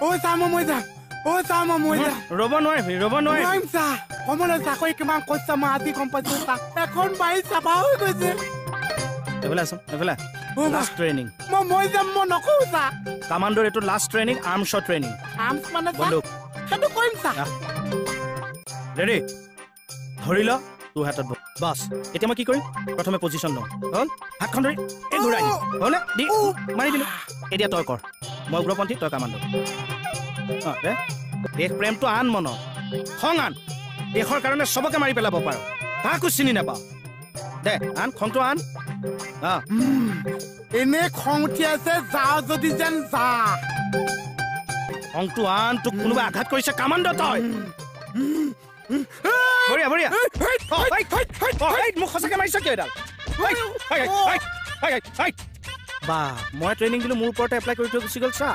ঐ চা মই যাম ৰ'ব নোৱাৰিবি নোৱাৰিম চা কমলে চাকৰি কিমান কৈছা মই আজি গম পাইছো চা এখন বাৰী চাফা হৈ গৈছে এইফালে লাষ্ট ট্ৰেইনিং মই যাম মই নকওঁ চা কামাণ্ডৰ এইটো লাষ্ট ট্ৰেইনিং আৰ্মছৰ ট্ৰেইনিং আৰ্মছ মানে সেইটো কৰিম চা ৰেডি ধৰি ল তোৰ হাতত বাছ এতিয়া মই কি কৰিম প্ৰথমে পজিশ্যন লওঁ হ'ল হাতখন ধৰি এই ঘূৰাই দিম হ'লে দি মাৰি দিলোঁ এতিয়া তই কৰ মই উগ্ৰপন্থী তই কামাণ্ডৰ দেশ প্ৰেমটো আন মনত খং আন দেশৰ কাৰণে চবকে মাৰি পেলাব পাৰ কাকো চিনি নাপাওঁ দে আন খংটো আন এনে খং উঠি আছে যাওঁ যদি যেন যা খংটো আন তোক কোনোবাই আঘাত কৰিছে কামাণ্ড তই বঢ়িয়া মোক সঁচাকে মাৰিছ কিয় এডাল বা মই ট্ৰেইনিং দিলোঁ মোৰ ওপৰতে এপ্লাই কৰি থৈ গুচি গ'ল চা